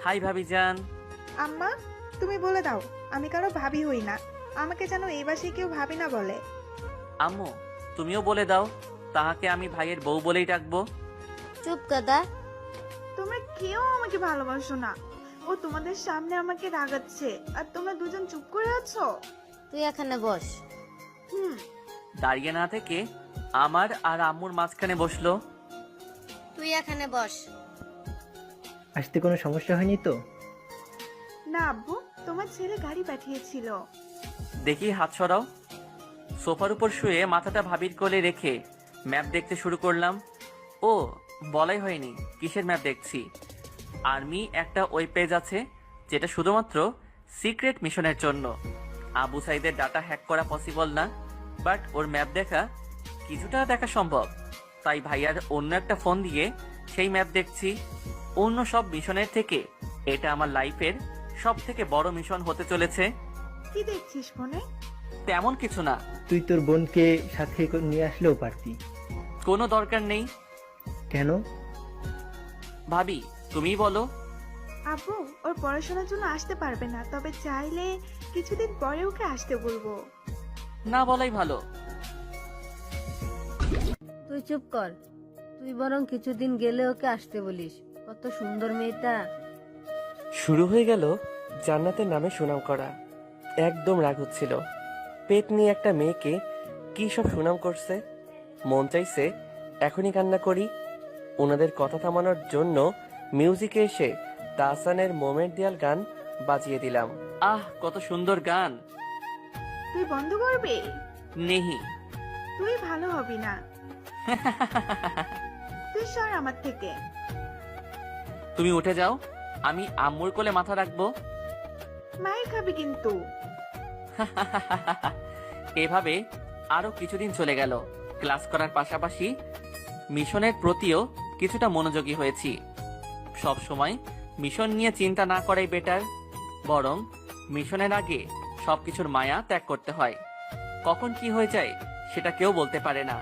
High ভাবি যান। আম্মা, তুমি বলে দাও আমি কারো ভাবি হই না। আমাকে যেন এই বাসায় কেউ ভাবি না বলে। আম্মু, তুমিও বলে দাও, তাহাকে আমি ভাইয়ের বউ বলেই ডাকবো। চুপ গাদা। তোমরা কেউ আমাকে ভালোবাসো না। ও তোমাদের সামনে আমাকে রাগাচ্ছে আর তোমরা দুজন চুপ করে আছো। তুই এখানে বস। হুম। দাঁড়িয়ে না থেকে আমার আর আম্মুর মাঝখানে বসলো। তুই এখানে বস। আসতে কোনো সমস্যা হয়নি তো? না আব্বু, তোমার ছেলে গাড়ি পাঠিয়েছিল। দেখি হাত সরাও। সোফার উপর শুয়ে মাথাটা ভাবির কোলে রেখে ম্যাপ দেখতে শুরু করলাম। ও, বলাই হয়নি কিসের ম্যাপ দেখছি। আর্মি একটা ওয়েব পেজ আছে যেটা শুধুমাত্র সিক্রেট মিশনের জন্য। আবু সাইদের ডাটা হ্যাক করা পসিবল না, বাট ওর ম্যাপ দেখা কিছুটা দেখা সম্ভব। তাই ভাইয়ার অন্য একটা ফোন দিয়ে সেই ম্যাপ দেখছি। অন্য সব মিশনের থেকে এটা আমার লাইফের সব থেকে বড় মিশন হতে চলেছে। কি দেখছিস ফোনে? তেমন কিছু না। তুই তোর বোনকে সাথে নিয়ে আসলেও পারতি। কোনো দরকার নেই। কেন? ভাবি, তুমিই বলো। আব্বু, ওর পড়াশোনার জন্য আসতে পারবে না, তবে চাইলে কিছুদিন পরে ওকে আসতে বলবো। না বলাই ভালো। তুই চুপ কর। তুই বরং কিছুদিন গেলে ওকে আসতে বলিস। কত সুন্দর মেয়েটা। শুরু হয়ে গেল জান্নাতের নামে সুনাম করা। একদম রাগ হচ্ছিল। পেট নিয়ে একটা মেয়েকে কি সব সুনাম করছে। মন চাইছে এখনই কান্না করি। ওনাদের কথা থামানোর জন্য মিউজিকে এসে তাহসানের মোমের দেয়াল গান বাজিয়ে দিলাম। আহ, কত সুন্দর গান। তুই বন্ধ করবি? নেহি। তুই ভালো হবি না। তুই সর আমার থেকে। তুমি উঠে যাও, আমি আম্মুর কোলে মাথা রাখবো। মায়ের খাবি কিন্তু। এভাবে আরো কিছুদিন চলে গেল। ক্লাস করার পাশাপাশি মিশনের প্রতিও কিছুটা মনোযোগী হয়েছি। সব সময় মিশন নিয়ে চিন্তা না করাই বেটার। বরং মিশনের আগে সবকিছুর মায়া ত্যাগ করতে হয়। কখন কি হয়ে যায় সেটা কেউ বলতে পারে না।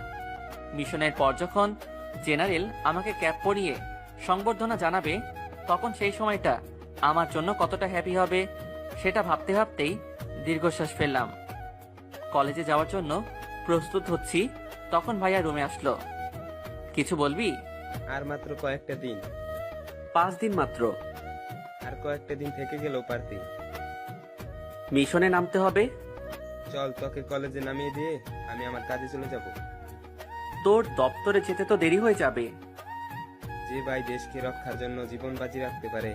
মিশনের পর যখন জেনারেল আমাকে ক্যাপ পরিয়ে সংবর্ধনা জানাবে, তখন সেই সময়টা আমার জন্য কতটা হ্যাপি হবে সেটা ভাবতে ভাবতেই দীর্ঘশ্বাস ফেললাম। কলেজে যাওয়ার জন্য প্রস্তুত হচ্ছি, তখন ভাইয়া রুমে আসলো। কিছু বলবি? আর মাত্র কয়েকটা দিন। 5 দিন মাত্র। আর কয়েকটা দিন থেকে গেলেও পারতি। মিশনে নামতে হবে। চল, তোকে কলেজে নামিয়ে দিয়ে আমি আমার কাজে চলে যাব। তোর দপ্তরে যেতে তো দেরি হয়ে যাবে। যে ভাই দেশকে রক্ষার জন্য জীবন বাজি রাখতে পারে